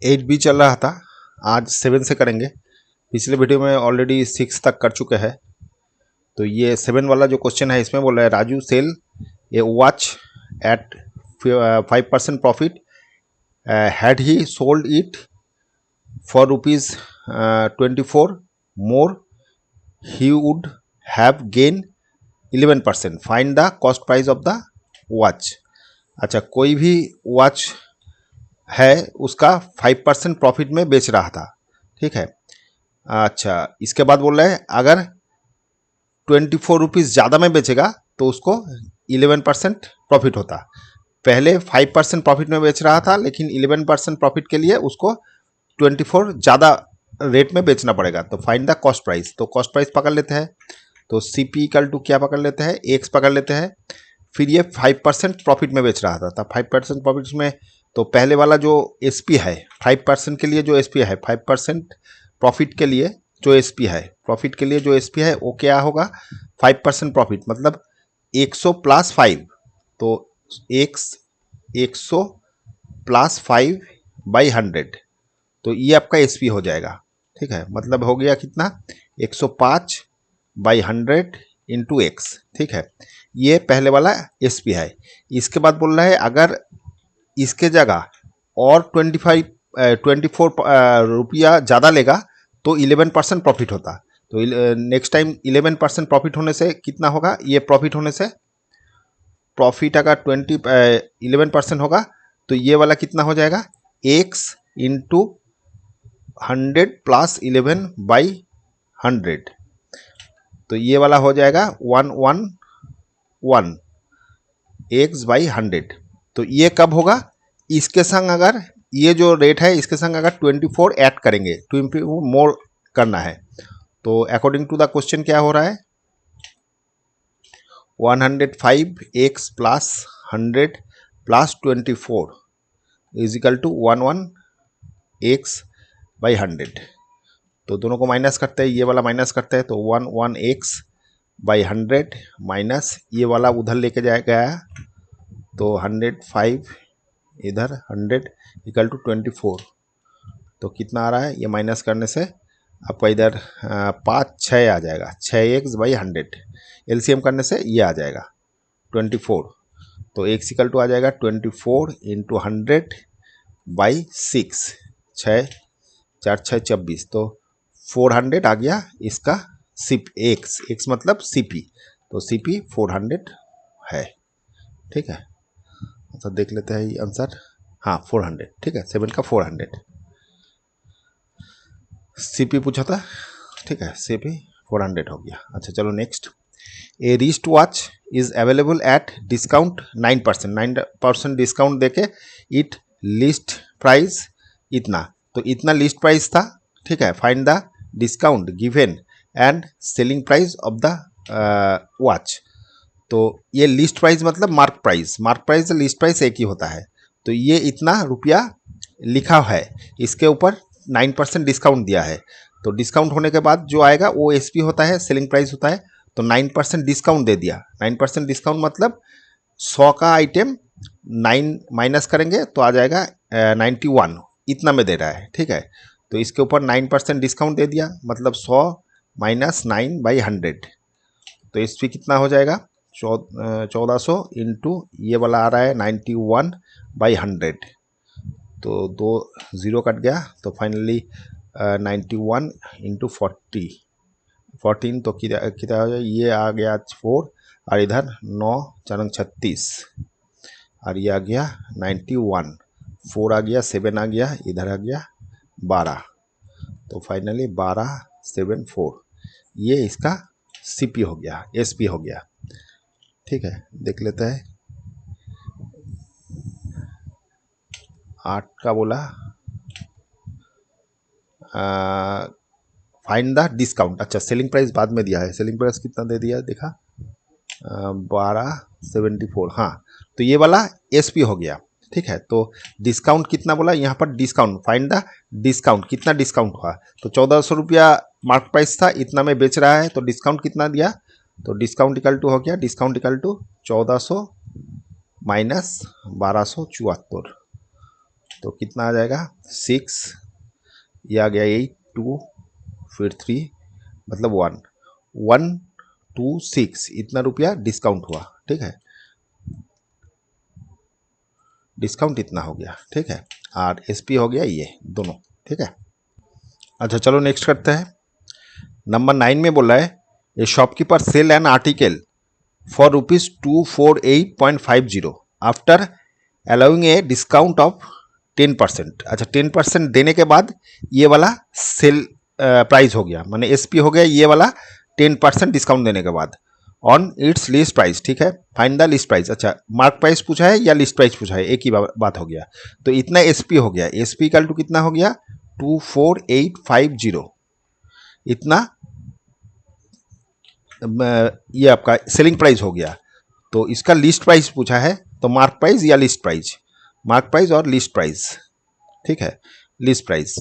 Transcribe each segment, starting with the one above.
8B चल रहा था, आज 7 से करेंगे। पिछले वीडियो में ऑलरेडी 6 तक कर चुके हैं। तो ये 7 वाला जो क्वेश्चन है इसमें बोल रहा है Raju sell a watch at 5% profit, had he sold it for ₹24 more he would have gain 11%, find the cost price of the watch. अच्छा, कोई भी वॉच है उसका 5% प्रॉफिट में बेच रहा था, ठीक है। अच्छा, इसके बाद बोल रहे हैं अगर 24 रुपीज़ ज़्यादा में बेचेगा तो उसको 11% प्रॉफिट होता। पहले 5% प्रॉफिट में बेच रहा था, लेकिन 11% प्रॉफिट के लिए उसको 24 ज़्यादा रेट में बेचना पड़ेगा। तो फाइंड द कॉस्ट प्राइस, तो कॉस्ट प्राइस पकड़ लेते हैं। तो CP इक्वल टू क्या पकड़ लेते हैं, X पकड़ लेते हैं। फिर ये 5% प्रॉफिट में बेच रहा था 5% प्रॉफिट में। तो पहले वाला जो SP है 5% के लिए, जो SP है 5% प्रॉफिट के लिए जो SP है, प्रॉफिट के लिए जो SP है वो क्या होगा, 5% प्रॉफिट मतलब 100 प्लस 5। तो X 100 प्लस 5 बाई 100, तो ये आपका SP हो जाएगा, ठीक है। मतलब हो गया कितना, 105 बाई 100 इंटू X, ठीक है। ये पहले वाला SP है। इसके बाद बोल रहा है अगर इसके जगह और 24 रुपया ज़्यादा लेगा तो 11% प्रॉफिट होता। तो नेक्स्ट टाइम 11% प्रॉफिट होने से कितना होगा, ये प्रॉफिट होने से प्रॉफिट अगर 11% होगा तो ये वाला कितना हो जाएगा, X इंटू 100 प्लस 11 बाई 100। तो ये वाला हो जाएगा 111 X बाई 100। तो ये कब होगा, इसके संग अगर ये जो रेट है इसके संग अगर 24 ऐड करेंगे, 24 मोर करना है। तो अकॉर्डिंग टू द क्वेश्चन क्या हो रहा है, 105X plus 100 plus 24 is equal to 11X by 100। तो दोनों को माइनस करते हैं, ये वाला माइनस करते हैं, तो 11X बाई 100 माइनस ये वाला उधर लेके जाएगा, तो 105 इधर 100 इक्वल टू 24। तो कितना आ रहा है, ये माइनस करने से आपका इधर 5 6 आ जाएगा, 6X बाई 100। LCM करने से ये आ जाएगा 24। तो X इक्वल टू आ जाएगा 24 इंटू 100 बाई 6, 6 4 6 24। तो 400 आ गया इसका X मतलब CP। तो CP 400 है, ठीक है। तो देख लेते हैं ये आंसर, हाँ 400, ठीक है। 7 का 400 CP पूछा था, ठीक है। CP 400 हो गया। अच्छा चलो next, A wrist watch is available at discount 9% discount देके इट लिस्ट प्राइस इतना। तो इतना लिस्ट प्राइस था, ठीक है। Find the discount given and selling price of the watch. तो ये लिस्ट प्राइस मतलब मार्क प्राइस, लिस्ट प्राइस एक ही होता है। तो ये इतना रुपया लिखा है, इसके ऊपर 9% डिस्काउंट दिया है। तो डिस्काउंट होने के बाद जो आएगा वो SP होता है, सेलिंग प्राइस होता है। तो 9% डिस्काउंट दे दिया, 9% डिस्काउंट मतलब 100 का आइटम 9 माइनस करेंगे तो आ जाएगा 91, इतना में दे रहा है, ठीक है। तो इसके ऊपर 9% डिस्काउंट दे दिया, मतलब 100 माइनस 9 बाई 100। तो SP कितना हो जाएगा, 1400 इंटू ये वाला आ रहा है 91 बाई 100। तो 2 0 कट गया, तो फाइनली 91 इंटू 14, तो कितना हो जाए, ये आ गया 4 और इधर 9 4 36 और ये आ गया 91, 4 आ गया, 7 आ गया, इधर आ गया 12। तो फाइनली 1274 ये इसका CP हो गया, SP हो गया, ठीक है। देख लेते हैं 8 का बोला, फाइंड द डिस्काउंट। अच्छा, सेलिंग प्राइस बाद में दिया है, सेलिंग प्राइस कितना दे दिया देखा, 1274, हाँ। तो ये वाला SP हो गया, ठीक है। तो डिस्काउंट कितना बोला यहाँ पर, डिस्काउंट फाइंड द डिस्काउंट, कितना डिस्काउंट हुआ। तो 1400 रुपया मार्क प्राइस था, इतना में बेच रहा है, तो डिस्काउंट कितना दिया। तो डिस्काउंट इक्वल टू हो गया, डिस्काउंट इक्वल टू 1400 माइनस 1274। तो कितना आ जाएगा 6, ये आ गया 8, 2 फिर 3 मतलब 1, 1 2 6 इतना रुपया डिस्काउंट हुआ। ठीक है, डिस्काउंट इतना हो गया। ठीक है, और एसपी हो गया ये दोनों। ठीक है, अच्छा चलो नेक्स्ट करते हैं। नंबर 9 में बोला है a shopkeeper sell an article for ₹248.50 after allowing a discount of 10%। अच्छा 10% देने के बाद ये वाला सेल प्राइस हो गया, माने एसपी हो गया ये वाला 10% डिस्काउंट देने के बाद ऑन इट्स लिस्ट प्राइस। ठीक है, फाइंड द लिस्ट प्राइस। अच्छा मार्क प्राइस पूछा है या लिस्ट प्राइस पूछा है, एक ही बात हो गया। तो इतना एसपी हो गया, एसपी इक्वल टू कितना हो गया 24850, इतना ये आपका सेलिंग प्राइस हो गया। तो इसका लिस्ट प्राइस पूछा है, तो मार्क प्राइस या लिस्ट प्राइस, मार्क प्राइस और लिस्ट प्राइस। ठीक है, लिस्ट प्राइस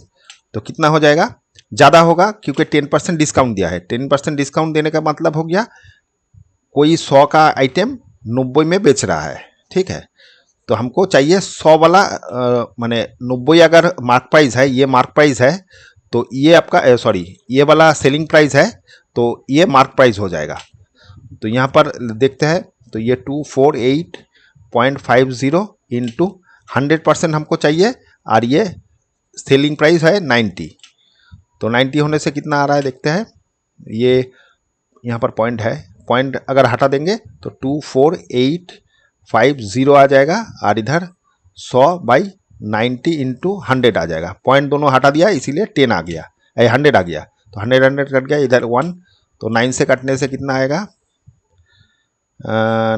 तो कितना हो जाएगा, ज़्यादा होगा क्योंकि 10% डिस्काउंट दिया है। 10% डिस्काउंट देने का मतलब हो गया कोई 100 का आइटम 90 में बेच रहा है। ठीक है, तो हमको चाहिए 100 वाला, माने 90 अगर मार्क प्राइस है, ये मार्क प्राइस है, तो ये आपका सॉरी ये वाला सेलिंग प्राइस है, तो ये मार्क प्राइस हो जाएगा। तो यहाँ पर देखते हैं, तो ये 248.50 इंटू 100% हमको चाहिए, और ये सेलिंग प्राइस है 90। तो 90 होने से कितना आ रहा है देखते हैं। ये यहाँ पर पॉइंट है, पॉइंट अगर हटा देंगे तो 24850 आ जाएगा, और इधर 100/90 इंटू 100 आ जाएगा। पॉइंट दोनों हटा दिया इसीलिए 10 आ गया, 100 आ गया। तो 100 कट गया, इधर 1, तो 9 से कटने से कितना आएगा,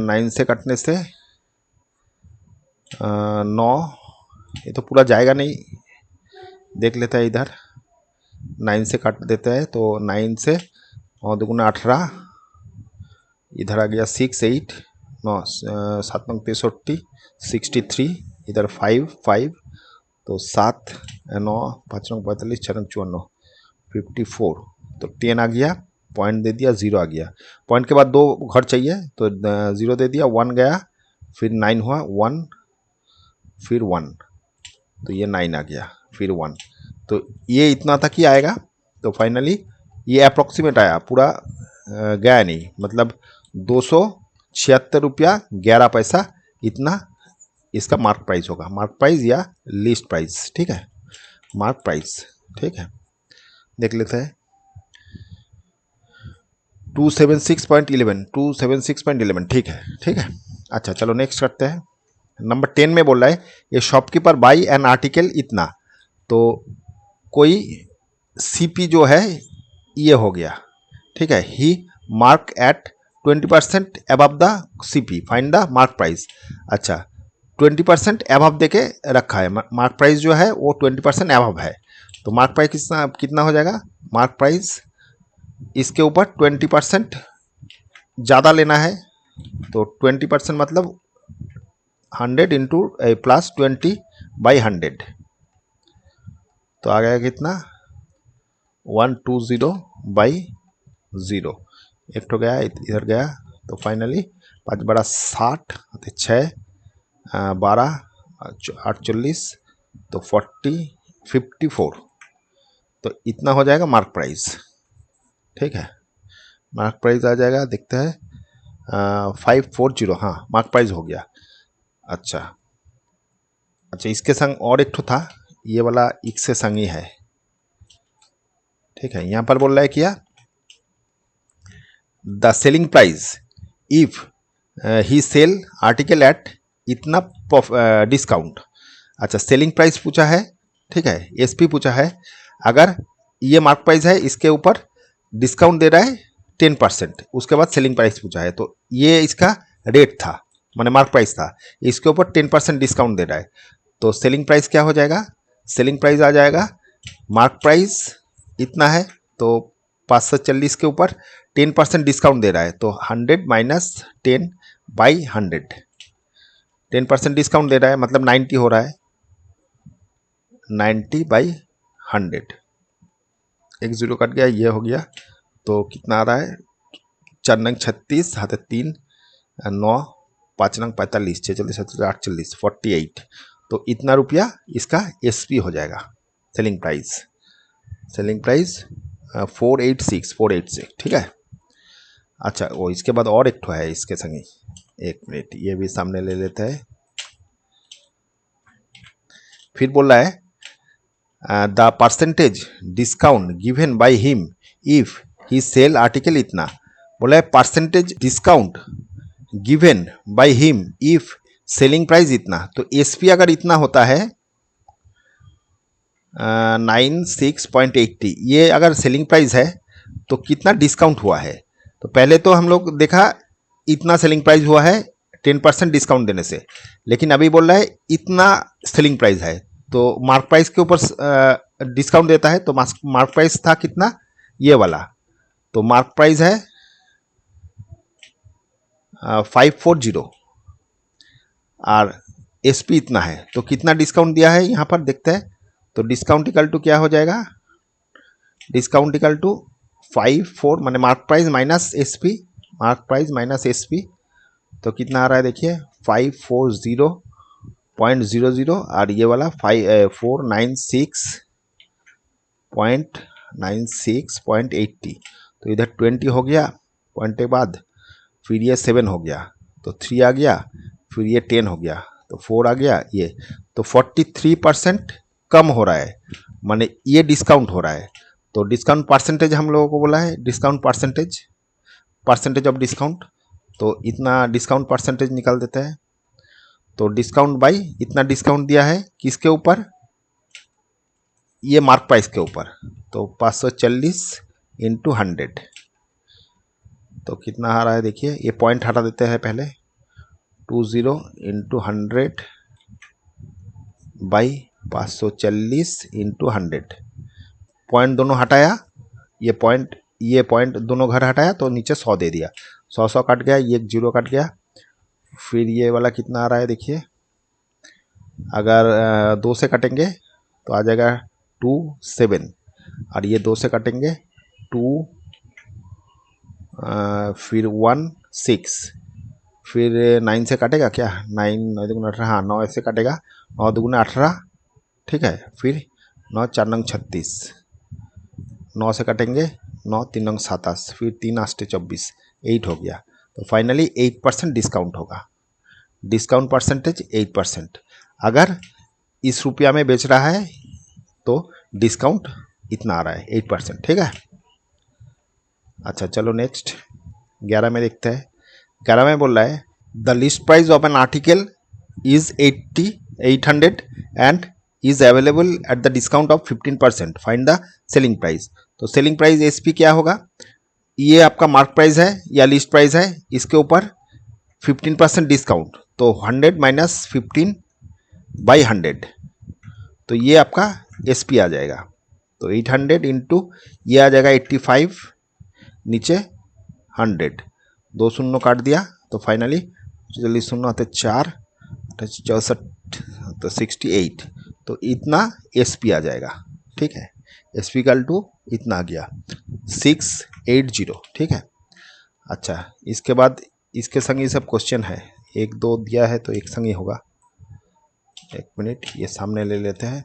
9 से कटने से 9, ये तो पूरा जाएगा नहीं, देख लेते हैं इधर 9 से काट देते हैं। तो 9 से और दुगुना 18, इधर आ गया 6 8 9 7 9 63 63, इधर 5 5, तो 7 9 5 9 45 6 9 54 54, तो 10 आ गया, पॉइंट दे दिया, 0 आ गया। पॉइंट के बाद 2 घर चाहिए, तो 0 दे दिया, 1 गया, फिर 9 हुआ, 1 फिर 1, तो ये 9 आ गया, फिर 1, तो ये इतना तक ही आएगा। तो फाइनली ये अप्रॉक्सीमेट आया, पूरा गया नहीं, मतलब 276 रुपया 11 पैसा इतना इसका मार्क प्राइस होगा, मार्क प्राइस या लिस्ट प्राइस। ठीक है, मार्क प्राइस। ठीक है, देख लेते हैं 276.11 ठीक है। ठीक है, अच्छा चलो नेक्स्ट करते हैं। नंबर 10 में बोल रहा है ये शॉपकीपर बाई एन आर्टिकल इतना, तो कोई सीपी जो है ये हो गया। ठीक है, ही mark at 20% above the CP, find the mark price. अच्छा 20% अबव देके रखा है, मार्क प्राइस जो है वो 20% अबव है, तो मार्क प्राइस कितना हो जाएगा, मार्क प्राइस इसके ऊपर 20% ज़्यादा लेना है, तो 20% मतलब 100 इंटू प्लस 20/100, तो आ गया कितना 120/0, एक तो गया इधर गया, तो फाइनली 5 बड़ा 60, 6 12 8 40, तो 54, तो इतना हो जाएगा मार्क प्राइस। ठीक है, मार्क प्राइस आ जाएगा, देखते हैं 540, हाँ मार्क प्राइस हो गया। अच्छा अच्छा, इसके संग और एक ठो था, ये वाला इससे संग ही है। ठीक है, यहाँ पर बोल रहा है क्या, the selling price if he sell article at इतना डिस्काउंट। अच्छा सेलिंग प्राइस पूछा है, ठीक है, एसपी पूछा है, अगर ये मार्क प्राइस है इसके ऊपर डिस्काउंट दे रहा है 10%, उसके बाद सेलिंग प्राइस पूछा है, तो ये इसका रेट था, माने मार्क प्राइस था, इसके ऊपर 10% डिस्काउंट दे रहा है, तो सेलिंग प्राइस क्या हो जाएगा, सेलिंग प्राइस आ जाएगा, मार्क प्राइस इतना है, तो 540 के ऊपर 10% डिस्काउंट दे रहा है, तो 100 माइनस 10/100, 10% डिस्काउंट दे रहा है मतलब 90 हो रहा है, 90/100, एक जीरो कट गया, ये हो गया, तो कितना आ रहा है 4 नंग 36 हाथ 3 9 5 नंग 45 6 40 7 8 40 48, तो इतना रुपया इसका एसपी हो जाएगा, सेलिंग प्राइस 486 ठीक है। अच्छा वो इसके बाद और एक ठो है इसके संगी, एक मिनट ये भी सामने ले लेते हैं। फिर बोल रहा है the percentage discount given by him if he sell article इतना। बोला है percentage discount given by him if selling price इतना। तो एसपी अगर इतना होता है 96.80, ये अगर सेलिंग प्राइस है तो कितना डिस्काउंट हुआ है। तो पहले तो हम लोग देखा इतना सेलिंग प्राइस हुआ है 10% डिस्काउंट देने से, लेकिन अभी बोल रहा है इतना सेलिंग प्राइस है तो मार्क प्राइस के ऊपर डिस्काउंट देता है। तो मार्क प्राइस था कितना, ये वाला, तो मार्क प्राइस है 540 और एसपी इतना है। तो कितना डिस्काउंट दिया है यहाँ पर देखते हैं। तो डिस्काउंट इक्वल टू क्या हो जाएगा, डिस्काउंट इक्वल टू 54 माने mark price minus SP, mark price minus SP. तो कितना आ रहा है देखिए 540.00 और ये वाला 496.80। तो इधर 20 हो गया पॉइंट के बाद, फिर ये 7 हो गया तो 3 आ गया, फिर ये 10 हो गया तो 4 आ गया ये। तो 43% कम हो रहा है, माने ये डिस्काउंट हो रहा है। तो डिस्काउंट परसेंटेज हम लोगों को बोला है, डिस्काउंट परसेंटेज ऑफ डिस्काउंट। तो इतना डिस्काउंट परसेंटेज निकाल देते हैं। तो डिस्काउंट बाई इतना डिस्काउंट दिया है किसके ऊपर, ये मार्क प्राइस के ऊपर। तो 540 इंटू 100 तो कितना आ रहा है देखिए, ये पॉइंट हटा देते हैं पहले, 20 इंटू 100 बाई 540 इंटू 100। पॉइंट दोनों हटाया, ये पॉइंट दोनों घर हटाया तो नीचे 100 दे दिया, 100 कट गया, ये 0 कट गया। फिर ये वाला कितना आ रहा है देखिए, अगर 2 से कटेंगे तो आ जाएगा 27 और ये 2 से कटेंगे 2 फिर 1 6, फिर 9 से कटेगा क्या, 9 9 दूगुना 18, हाँ 9 से कटेगा, 9 दूगुना 18 ठीक है। फिर 9 4 नंग 36, 9 से कटेंगे 9 3 नंग 27, फिर 3 8 24, 8 हो गया। तो फाइनली 8% डिस्काउंट होगा, डिस्काउंट परसेंटेज 8%। अगर इस रुपया में बेच रहा है तो डिस्काउंट इतना आ रहा है 8% ठीक है। अच्छा चलो नेक्स्ट 11 में देखते हैं। 11 में बोल रहा है the list price of an article is 800 and is available at the discount of 15%, find the selling price. तो सेलिंग प्राइस एसपी क्या होगा, ये आपका मार्क प्राइस है या लिस्ट प्राइस है, इसके ऊपर 15% डिस्काउंट, तो 100 माइनस 15 बाई 100, तो ये आपका एसपी आ जाएगा। तो 800 इंटू ये आ जाएगा 85, नीचे 100, 2 शून्य काट दिया तो फाइनली चलिए शून्य होते 4 64 तो 68, तो इतना एसपी आ जाएगा ठीक है। एसपी कल टू इतना आ गया 680 ठीक है। अच्छा इसके बाद इसके संग ये सब क्वेश्चन है, 1 2 दिया है तो एक संग ही होगा। एक मिनट ये सामने ले लेते हैं।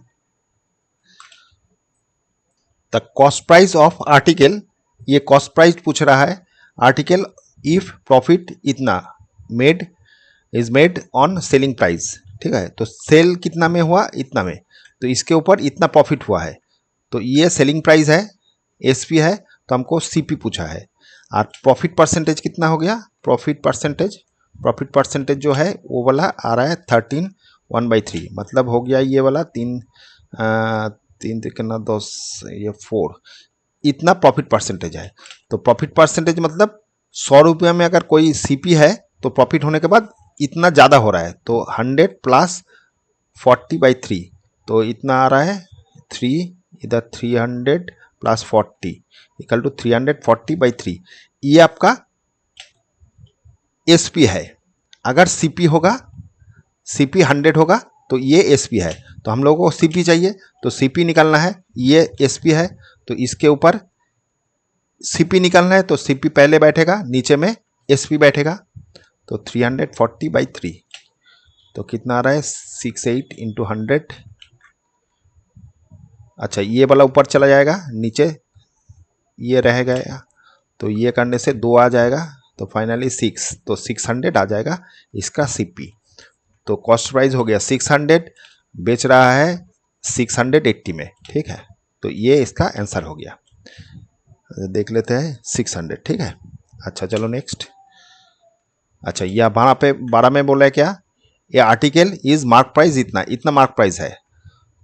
The cost price of article, ये कॉस्ट प्राइस पूछ रहा है आर्टिकल इफ प्रॉफिट इतना made is made on selling price ठीक है। तो सेल कितना में हुआ, इतना में, तो इसके ऊपर इतना प्रॉफिट हुआ है, तो ये सेलिंग प्राइस है, एसपी है, तो हमको सीपी पूछा है। और प्रॉफिट परसेंटेज कितना हो गया, प्रॉफिट परसेंटेज जो है वो वाला आ रहा है 13 1/3, मतलब हो गया ये वाला 3 कितना 10 ये 4, इतना प्रॉफिट परसेंटेज है। तो प्रॉफिट परसेंटेज मतलब 100 रुपये में अगर कोई सीपी है तो प्रॉफिट होने के बाद इतना ज़्यादा हो रहा है, तो 100 प्लस 40/3, तो इतना आ रहा है 3, इधर 300 प्लस 40 इक्वल टू 340/3, ये आपका एसपी है। अगर सीपी होगा, सीपी 100 होगा तो ये एसपी है। तो हम लोगों को सीपी चाहिए तो सीपी निकालना है, ये एसपी है तो इसके ऊपर सीपी निकालना है, तो सीपी पहले बैठेगा, नीचे में एसपी बैठेगा, तो 340/3, तो कितना आ रहा है 68 इंटू 100। अच्छा, ये वाला ऊपर चला जाएगा, नीचे ये रह गया, तो ये करने से 2 आ जाएगा, तो फाइनली 6, तो 600 आ जाएगा इसका सीपी। तो कॉस्ट प्राइस हो गया 600, बेच रहा है 680 में, ठीक है। तो ये इसका आंसर हो गया, देख लेते हैं 600, ठीक है। अच्छा चलो नेक्स्ट। अच्छा, यह 12 में बोला है क्या, ये आर्टिकल इज मार्क प्राइस इतना, इतना मार्क प्राइस है,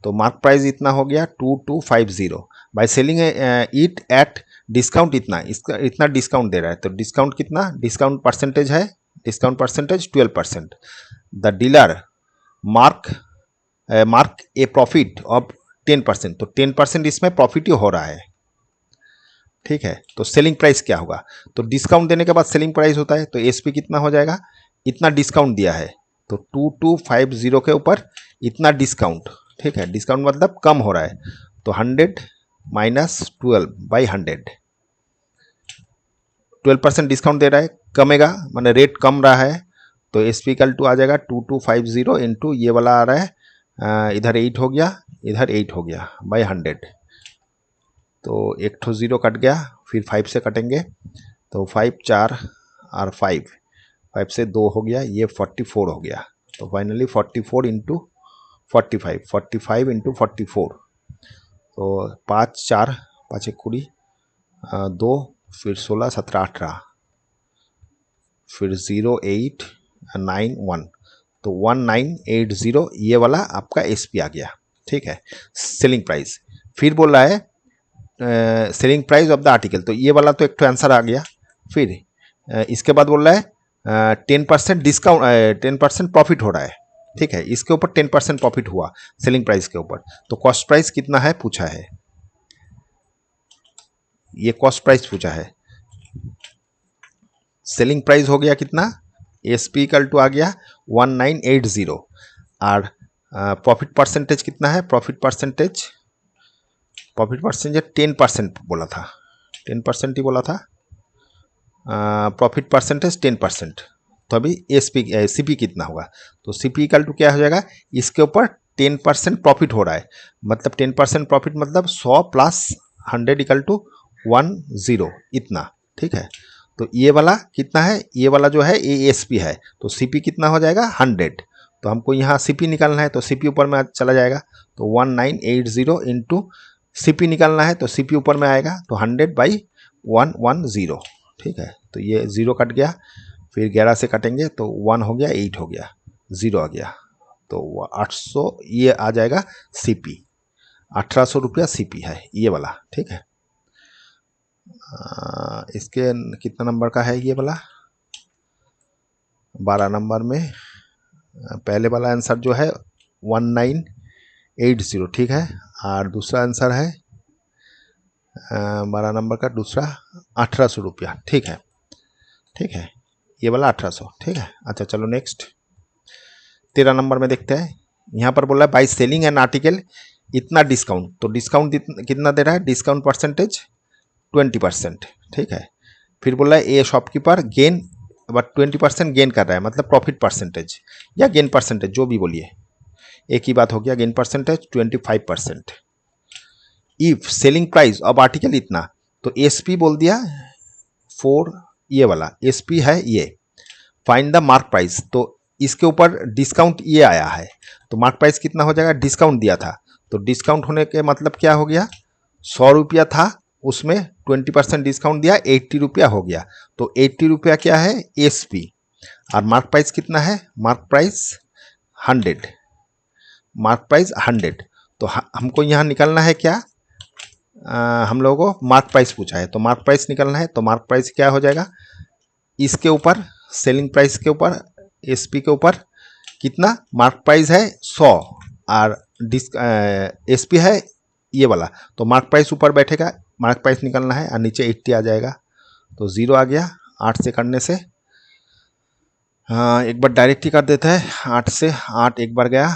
तो मार्क प्राइस इतना हो गया 2250, by selling it at discount इतना, इसका इतना डिस्काउंट दे रहा है, तो डिस्काउंट कितना, डिस्काउंट परसेंटेज है, discount percentage 12%। The dealer mark A profit of 10%, तो 10% इसमें प्रॉफिट ही हो रहा है, ठीक है। तो सेलिंग प्राइस क्या होगा, तो डिस्काउंट देने के बाद सेलिंग प्राइस होता है, तो एसपी कितना हो जाएगा, इतना डिस्काउंट दिया है, तो 2250 के ऊपर इतना डिस्काउंट, ठीक है। डिस्काउंट मतलब कम हो रहा है, तो 100 माइनस 12/100, 12% डिस्काउंट दे रहा है, कमेगा माने रेट कम रहा है, तो एस पी इक्वल टू आ जाएगा 2250 इंटू ये वाला आ रहा है, इधर 8 हो गया, इधर 8 हो गया बाई 100, तो एक ठो 0 कट गया, फिर 5 से कटेंगे, तो 5 4 और 5 से 2 हो गया, ये 44 हो गया, तो फाइनली 44 इंटू 45 इंटू 44, तो 5 4 5 1 2, फिर 16 17 18, फिर 0 8 9 1, तो 1980 ये वाला आपका एसपी आ गया, ठीक है, सेलिंग प्राइस। फिर बोल रहा है selling price of the article, तो ये वाला तो एक तो आंसर आ गया। फिर इसके बाद बोल रहा है 10% डिस्काउंट, 10% प्रॉफिट हो रहा है, ठीक है, इसके ऊपर 10% प्रॉफिट हुआ सेलिंग प्राइस के ऊपर, तो कॉस्ट प्राइस कितना है पूछा है, ये कॉस्ट प्राइस पूछा है। सेलिंग प्राइस हो गया कितना, एसपी इक्वल टू आ गया 1980, और प्रॉफिट परसेंटेज कितना है, प्रॉफिट परसेंटेज 10% बोला था, 10% ही बोला था, प्रॉफिट परसेंटेज 10%, तो अभी एसपी सीपी कितना होगा, तो सीपी इक्वल टू क्या हो जाएगा, इसके ऊपर 10% प्रॉफिट हो रहा है, मतलब 10% प्रॉफिट मतलब 100 प्लस 100 इक्वल टू 10 इतना, ठीक है। तो ये वाला कितना है, ये वाला जो है ये एसपी है, तो सीपी कितना हो जाएगा 100, तो हमको यहाँ सीपी निकालना है, तो सीपी ऊपर में चला जाएगा, तो 1980 इंटू सीपी निकालना है, तो सीपी ऊपर में आएगा, तो 100/110, ठीक है। तो ये 0 कट गया, फिर 11 से कटेंगे, तो 1 हो गया, 8 हो गया, 0 आ गया, तो 800 ये आ जाएगा सीपी, 1800 रुपया सीपी है ये वाला, ठीक है। इसके कितना नंबर का है ये वाला, 12 नंबर में पहले वाला आंसर जो है 1980, ठीक है, और दूसरा आंसर है 12 नंबर का दूसरा 1800 रुपया, ठीक है, ठीक है, ये वाला 1800, ठीक है। अच्छा चलो नेक्स्ट 13 नंबर में देखते हैं, यहाँ पर बोला है बाई सेलिंग एन आर्टिकल इतना डिस्काउंट, तो डिस्काउंट कितना दे रहा है, डिस्काउंट परसेंटेज 20%, ठीक है। फिर बोला है a shopkeeper gain, but 20% gain कर रहा है, मतलब प्रॉफिट परसेंटेज या गेन परसेंटेज जो भी बोलिए, एक ही बात हो गया, gain percentage 25%। If selling price अब आर्टिकल इतना, तो एसपी बोल दिया 4, ये वाला एसपी है ये, फाइंड द मार्क प्राइस, तो इसके ऊपर डिस्काउंट ये आया है, तो मार्क प्राइस कितना हो जाएगा, डिस्काउंट दिया था, तो डिस्काउंट होने के मतलब क्या हो गया, 100 रुपया था, उसमें 20% डिस्काउंट दिया, 80 रुपया हो गया, तो 80 रुपया क्या है एसपी, और मार्क प्राइस कितना है, मार्क प्राइस 100, मार्क प्राइस 100, तो हमको यहाँ निकालना है क्या, हम लोगों को मार्क प्राइस पूछा है, तो मार्क प्राइस निकालना है, तो मार्क प्राइस क्या हो जाएगा, इसके ऊपर सेलिंग प्राइस के ऊपर एसपी के ऊपर कितना, मार्क प्राइस है 100 और एसपी है ये वाला, तो मार्क प्राइस ऊपर बैठेगा, मार्क प्राइस निकालना है, और नीचे 80 आ जाएगा, तो 0 आ गया, 8 से करने से, हाँ एक बार डायरेक्ट ही कर देता है, 8 से 8 एक बार गया,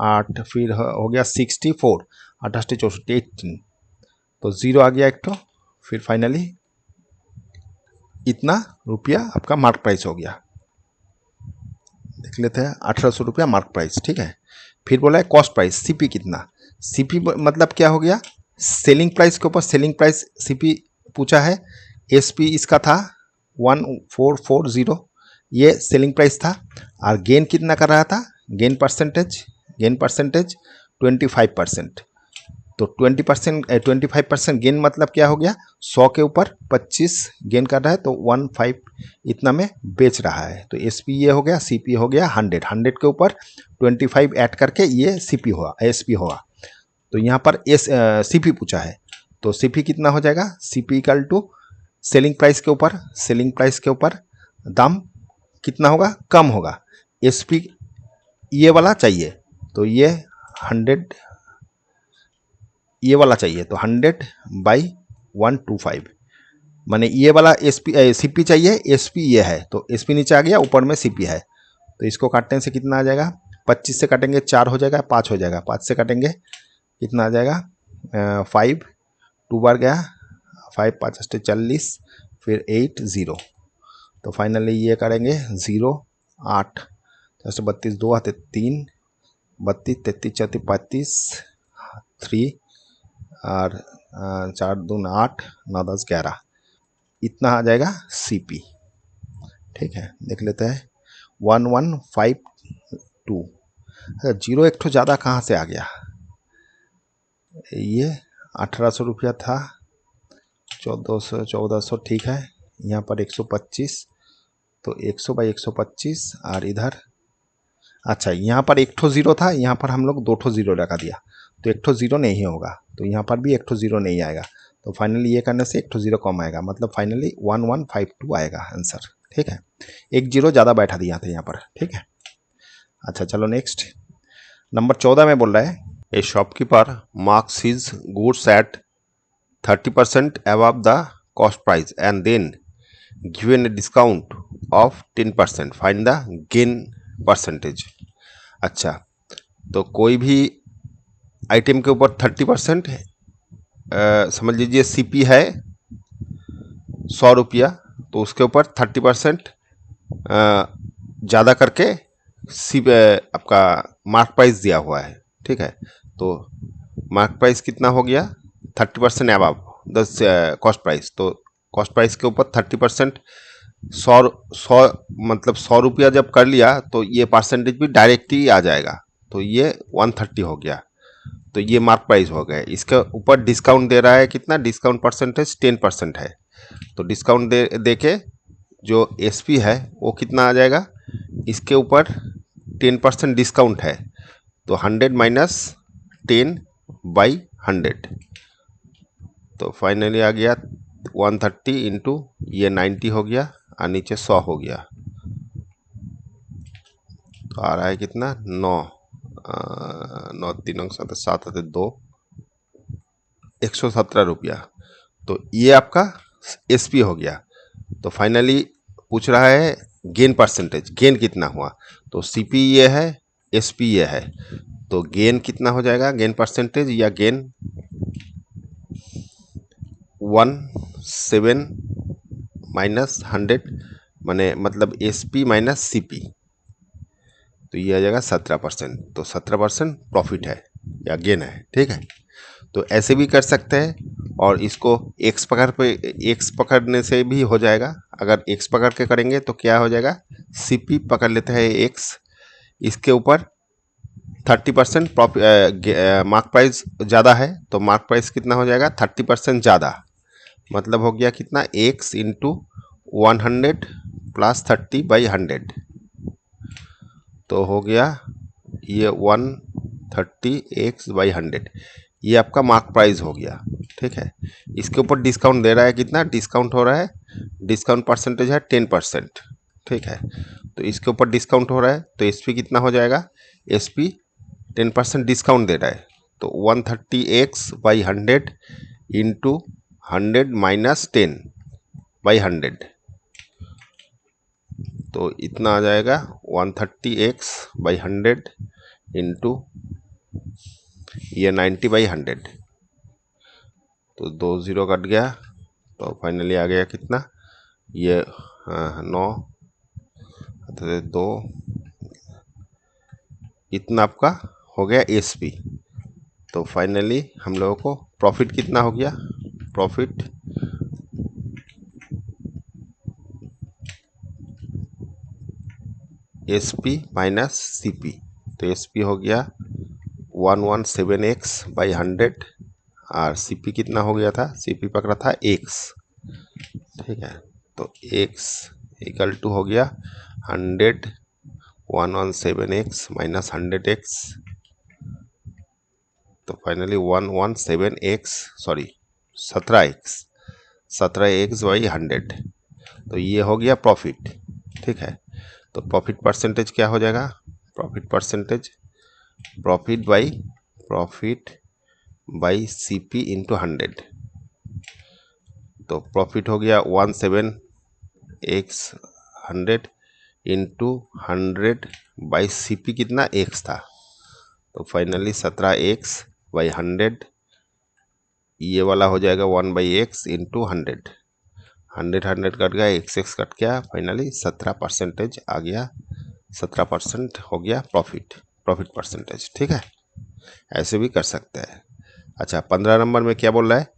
8 फिर हो गया 64, 88 64 18, तो 0 आ गया एक तो, फिर फाइनली इतना रुपया आपका मार्क प्राइस हो गया, देख लेते हैं 1800 रुपया मार्क प्राइस, ठीक है। फिर बोला है कॉस्ट प्राइस, सीपी कितना, सीपी मतलब क्या हो गया, सेलिंग प्राइस के ऊपर सेलिंग प्राइस सीपी पूछा है। एसपी इसका था 1440, ये सेलिंग प्राइस था। और गेन कितना कर रहा था, गेन परसेंटेज 25%। तो 25% गेन मतलब क्या हो गया, 100 के ऊपर 25 गेन कर रहा है, तो 15 इतना में बेच रहा है। तो एसपी ये हो गया, सीपी हो गया 100 के ऊपर 25 ऐड करके ये सीपी हुआ, एसपी हुआ। तो यहाँ पर सीपी पूछा है, तो सीपी कितना हो जाएगा, CP equal to selling price के ऊपर दाम कितना होगा, कम होगा। एसपी ये वाला चाहिए, तो ये 100 ये वाला चाहिए, तो 100/125, माने ये वाला सीपी चाहिए, एसपी ये है, तो एसपी नीचे आ गया, ऊपर में सीपी है। तो इसको काटने से कितना आ जाएगा, 25 से काटेंगे 4 हो जाएगा, 5 हो जाएगा, 5 से काटेंगे कितना आ जाएगा 5, 2 बार गया 5 5 अष्टे 40, फिर 8 0। तो फाइनली ये करेंगे 0 8 32 2 आते 3 32 33 34 35 3 और 4 2 8 9 10 11, इतना आ जाएगा सीपी। ठीक है, देख लेते हैं 1152। जीरो एक तो ज़्यादा कहाँ से आ गया, ये 1800 रुपया था, 1400 ठीक है। यहाँ पर 125, तो 100/125, और इधर अच्छा यहाँ पर एक ठो जीरो था, यहाँ पर हम लोग 2 ठो जीरो लगा दिया, तो एक ठो जीरो नहीं होगा, तो यहाँ पर भी एक ठो जीरो नहीं आएगा। तो फाइनली ये करने से एक ठो जीरो कम आएगा, मतलब फाइनली 1152 आएगा आंसर। ठीक है, एक जीरो ज़्यादा बैठा दिया था यहाँ पर। ठीक है, अच्छा चलो नेक्स्ट नंबर 14 में बोल रहा है, a shopkeeper marks his goods at 30% above the cost price and then given a discount of 10%, find the gain percentage। अच्छा, तो कोई भी आइटम के ऊपर 30% समझ लीजिए सीपी है 100 रुपया, तो उसके ऊपर 30% ज़्यादा करके आपका मार्क प्राइस दिया हुआ है। ठीक है, तो मार्क प्राइस कितना हो गया 30% अबव द कॉस्ट प्राइस, तो कॉस्ट प्राइस के ऊपर 30% 100 मतलब 100 रुपया जब कर लिया तो ये परसेंटेज भी डायरेक्ट ही आ जाएगा, तो ये 130 हो गया, तो ये मार्क प्राइस हो गया। इसके ऊपर डिस्काउंट दे रहा है, कितना डिस्काउंट परसेंटेज 10% है, तो डिस्काउंट दे के जो एसपी है वो कितना आ जाएगा, इसके ऊपर 10% डिस्काउंट है, तो 100 माइनस 10/100, तो फाइनली आ गया 130 इंटू ये 90 हो गया और नीचे 100 हो गया, तो आ रहा है कितना 9 9 3 7 7 2 117 रुपया। तो ये आपका एसपी हो गया। तो फाइनली पूछ रहा है गेन परसेंटेज, गेन कितना हुआ, तो सीपी ये है, एसपी ये है, तो गेन कितना हो जाएगा, गेन परसेंटेज या गेन 17 माइनस 100 माने मतलब एसपी माइनस सीपी, तो ये आ जाएगा 17%, तो 17% प्रॉफिट है या गेन है। ठीक है, तो ऐसे भी कर सकते हैं, और इसको एक्स पकड़ने से भी हो जाएगा। अगर एक्स पकड़ के करेंगे तो क्या हो जाएगा, सीपी पकड़ लेते हैं एक्स, इसके ऊपर 30% मार्क प्राइस ज़्यादा है, तो मार्क प्राइस कितना हो जाएगा 30% ज़्यादा, मतलब हो गया कितना एक्स इंटू 100 प्लस 30/100, तो हो गया ये 130x/100, ये आपका मार्क प्राइस हो गया। ठीक है, इसके ऊपर डिस्काउंट दे रहा है, कितना डिस्काउंट हो रहा है, डिस्काउंट परसेंटेज है 10%। ठीक है, तो इसके ऊपर डिस्काउंट हो रहा है, तो एसपी कितना हो जाएगा, एसपी 10% डिस्काउंट दे रहा है, तो 130x/100 इंटू 100 माइनस 10/100, तो इतना आ जाएगा 130x/100 इंटू ये 90/100, तो 2 0 कट गया, तो फाइनली आ गया कितना ये 9 2, इतना आपका हो गया एसपी। तो फाइनली हम लोगों को प्रॉफिट कितना हो गया, प्रॉफिट एसपी माइनस सीपी। तो एसपी हो गया 117x बाई 100 और सीपी कितना हो गया था, सीपी पकड़ा था x, ठीक है। तो x इक्वल टू हो गया 100 117x माइनस 100x। तो finally 117x sorry 17x by 100। तो ये हो गया प्रॉफिट, ठीक है। तो प्रॉफिट परसेंटेज क्या हो जाएगा, profit percentage profit by CP into 100। तो प्रॉफिट हो गया 17x 100 इंटू 100 बाई सीपी कितना x था। तो फाइनली 17x बाई 100, ये वाला हो जाएगा 1/x इंटू 100, 100 कट गया, x कट गया, फाइनली 17% आ गया, 17% हो गया प्रॉफिट परसेंटेज, ठीक है। ऐसे भी कर सकते हैं। अच्छा 15 नंबर में क्या बोल रहा है,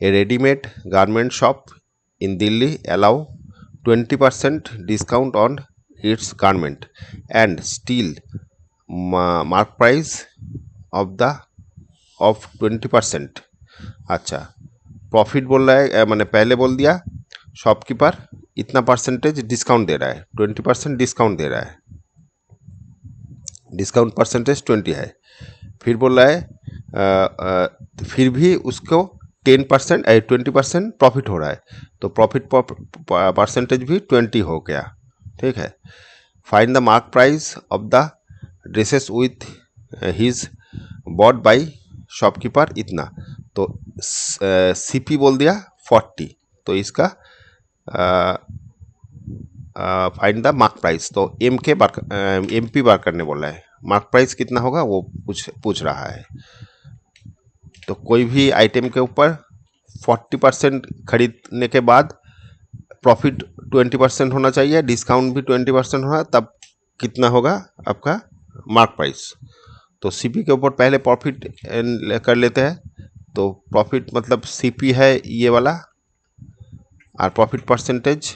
a readymade garment shop in Delhi allow 20% discount on its garment and still mark price off 20%। अच्छा प्रॉफिट बोल रहा है, मैंने पहले बोल दिया शॉपकीपर इतना परसेंटेज डिस्काउंट दे रहा है, 20% डिस्काउंट दे रहा है, डिस्काउंट परसेंटेज 20 है। फिर बोल रहा है फिर भी उसको 10% 20% प्रॉफिट हो रहा है, तो प्रॉफिट परसेंटेज भी 20 हो गया, ठीक है। Find the mark price of the dresses with his bot by shopkeeper इतना। तो सीपी बोल दिया 40, तो इसका फाइंड द मार्क प्राइस, तो एम पी बार करने बोला है, मार्क प्राइस कितना होगा वो पूछ रहा है। तो कोई भी आइटम के ऊपर 40% खरीदने के बाद प्रॉफिट 20% होना चाहिए, डिस्काउंट भी 20% होना, तब कितना होगा आपका मार्क प्राइस। तो सीपी के ऊपर पहले प्रॉफिट कर लेते हैं। तो प्रॉफिट मतलब सीपी है ये वाला और प्रॉफिट परसेंटेज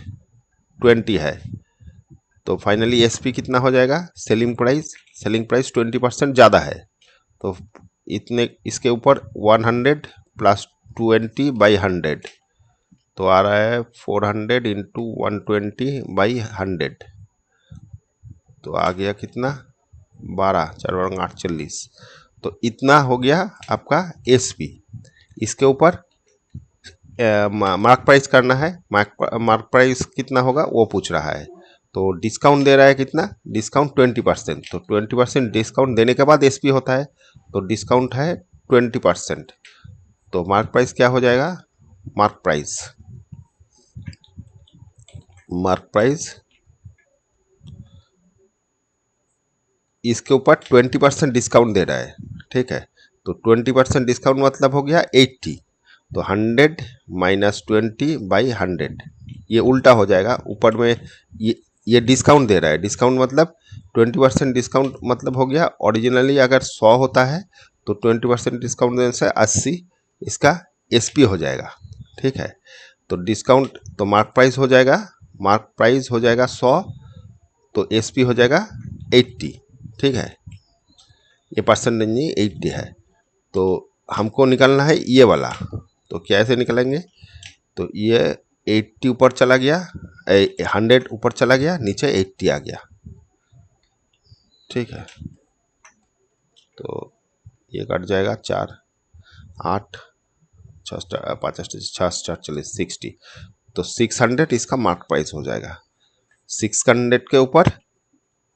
20 है। तो फाइनली एसपी कितना हो जाएगा, सेलिंग प्राइस 20% ज़्यादा है, तो इतने इसके ऊपर 100 प्लस 20 बाई 100, तो आ रहा है 400 इंटू 120 बाई 100। तो आ गया कितना 12 4 8 40। तो इतना हो गया आपका एसपी। इसके ऊपर मार्क प्राइस करना है, मार्क प्राइस कितना होगा वो पूछ रहा है। तो डिस्काउंट दे रहा है कितना, डिस्काउंट 20%, तो 20% डिस्काउंट देने के बाद एसपी होता है, तो डिस्काउंट है 20%। तो मार्क प्राइस क्या हो जाएगा, मार्क प्राइस इसके ऊपर 20% डिस्काउंट दे रहा है, ठीक है। तो 20% डिस्काउंट मतलब हो गया 80, तो 100 माइनस 20 बाई 100, ये उल्टा हो जाएगा। ऊपर में ये डिस्काउंट दे रहा है, डिस्काउंट मतलब 20% डिस्काउंट मतलब हो गया, ओरिजिनली अगर 100 होता है तो 20% डिस्काउंट देने से 80 इसका एसपी हो जाएगा, ठीक है। तो डिस्काउंट तो मार्क प्राइस हो जाएगा 100, तो एसपी हो जाएगा 80, ठीक है। ये परसेंटेज नहीं 80 है। तो हमको निकालना है ये वाला, तो कैसे निकालेंगे, तो ये 80 ऊपर चला गया, 100 ऊपर चला गया, नीचे 80 आ गया, ठीक है। तो ये कट जाएगा 4 8 6 5 6 4 40 60। तो 600 इसका मार्क प्राइस हो जाएगा। 600 के ऊपर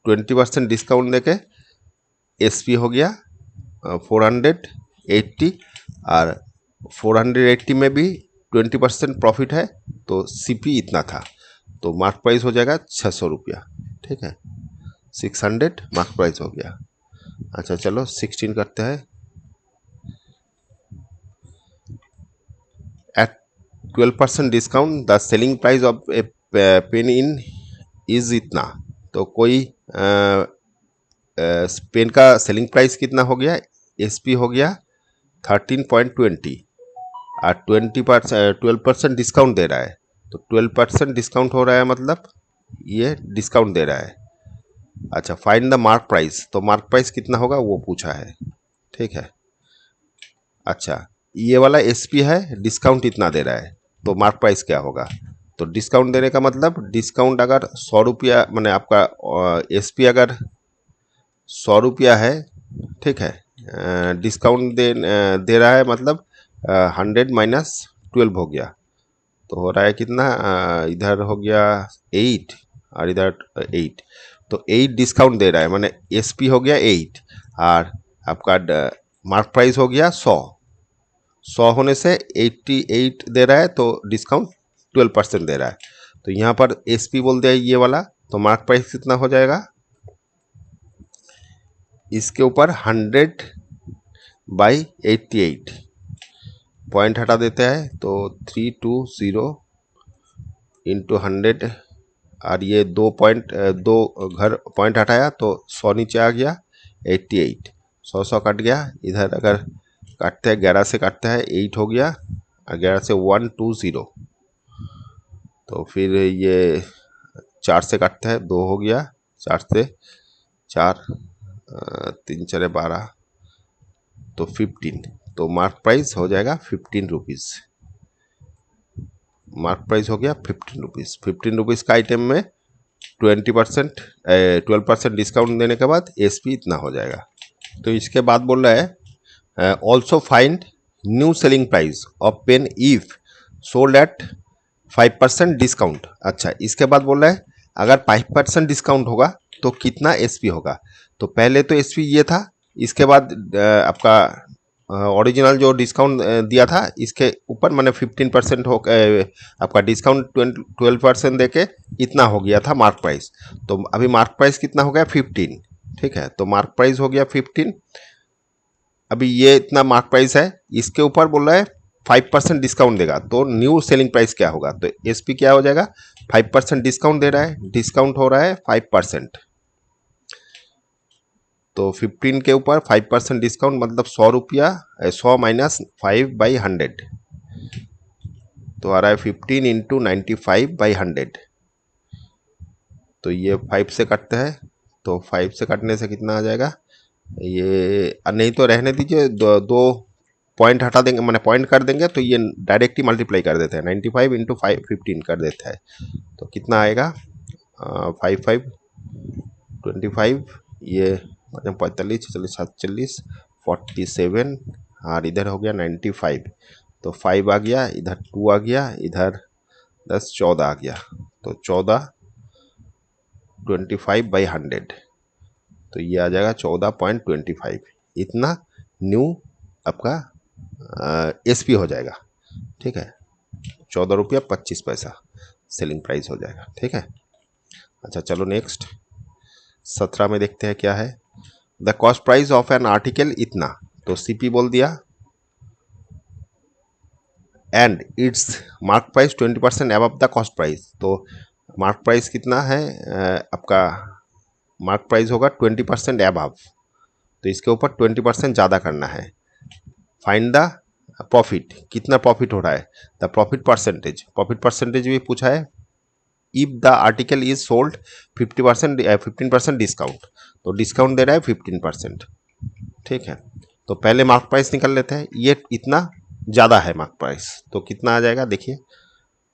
20% डिस्काउंट देके एसपी हो गया 480, और 480 में भी 20% प्रॉफिट है, तो सीपी इतना था, तो मार्क प्राइस हो जाएगा 600 रुपया, ठीक है। 600 मार्क प्राइस हो गया। अच्छा चलो 16 करते हैं। At 12% discount the selling price of a pen in is इतना। तो कोई पेन का सेलिंग प्राइस कितना हो गया, एसपी हो गया 13.20 और 12% डिस्काउंट दे रहा है, तो 12% डिस्काउंट हो रहा है, मतलब ये डिस्काउंट दे रहा है। अच्छा, फाइंड द मार्क प्राइस, तो मार्क प्राइस कितना होगा वो पूछा है, ठीक है। अच्छा, ये वाला एसपी है, डिस्काउंट इतना दे रहा है, तो मार्क प्राइस क्या होगा, तो डिस्काउंट देने का मतलब डिस्काउंट अगर 100 रुपया, मैंने आपका एसपी अगर 100 रुपया है, ठीक है, डिस्काउंट दे रहा है, मतलब 100 - 12 हो गया, तो हो रहा है कितना, इधर हो गया 8 और इधर 8, तो 8 डिस्काउंट दे रहा है, माने एसपी हो गया 8 और आपका मार्क प्राइस हो गया 100 होने से 88 दे रहा है, तो डिस्काउंट 12% दे रहा है। तो यहाँ पर एसपी बोल दिया ये वाला, तो मार्क प्राइस कितना हो जाएगा, इसके ऊपर 100/88 पॉइंट हटा देते हैं, तो 320 इंटू 100 और ये 2 घर पॉइंट हटाया तो 100 नीचे आ गया, 88, 100 कट गया, इधर अगर काटते हैं 11 से काटते हैं 8 हो गया, और 11 से 120, तो फिर ये 4 से काटते हैं 2 हो गया, 4 से 4 3 4 12, तो 15, तो मार्क प्राइस हो जाएगा 15 रुपीज़। मार्क प्राइस हो गया 15 रुपीज़। 15 रुपीज़ का आइटम में 12% डिस्काउंट देने के बाद एसपी इतना हो जाएगा। तो इसके बाद बोल रहा है also find new selling price of pen if sold at 5% discount. अच्छा, इसके बाद बोल रहा है अगर 5% डिस्काउंट होगा तो कितना एसपी होगा। तो पहले तो एसपी ये था, इसके बाद आपका ओरिजिनल जो डिस्काउंट दिया था इसके ऊपर मैंने 15% हो आपका डिस्काउंट 12% देके इतना हो गया था मार्क प्राइस। तो अभी मार्क प्राइस कितना हो गया 15, ठीक है, तो मार्क प्राइस हो गया 15। अभी ये इतना मार्क प्राइस है, इसके ऊपर बोल रहा है 5% डिस्काउंट देगा, तो न्यू सेलिंग प्राइस क्या होगा, तो एसपी क्या हो जाएगा, 5% डिस्काउंट दे रहा है, डिस्काउंट हो रहा है 5%, तो 15 के ऊपर 5% डिस्काउंट मतलब 100 रुपया, 100 माइनस 5/100, तो आ रहा है 15 इंटू 95/100, तो ये 5 से कटते हैं, तो 5 से कटने से कितना आ जाएगा, ये नहीं तो रहने दीजिए, दो पॉइंट हटा देंगे, मैंने पॉइंट कर देंगे तो ये डायरेक्ट ही मल्टीप्लाई कर देते हैं, 95 इंटू 15 कर देता है, तो कितना आएगा 5 25, ये 45 46 47 47 और इधर हो गया 95, तो 5 आ गया, इधर 2 आ गया, इधर 10 14 आ गया, तो 14 25/100, तो ये आ जाएगा 14.25, इतना न्यू आपका एसपी हो जाएगा, ठीक है, 14 रुपया 25 पैसा सेलिंग प्राइस हो जाएगा, ठीक है। अच्छा चलो नेक्स्ट 17 में देखते हैं क्या है। The cost price of an article इतना, तो सीपी बोल दिया and it's mark price 20% above the cost price, तो मार्क प्राइस कितना है आपका, मार्क प्राइस होगा 20% अबव, तो इसके ऊपर 20% ज़्यादा करना है। फाइंड द प्रॉफिट, कितना प्रॉफिट हो रहा है, द प्रॉफिट परसेंटेज भी पूछा है। If the article is sold 15% discount, तो डिस्काउंट दे रहा है 15%, ठीक है। तो पहले मार्क प्राइस निकल लेते हैं, ये इतना ज़्यादा है मार्क प्राइस, तो कितना आ जाएगा देखिए,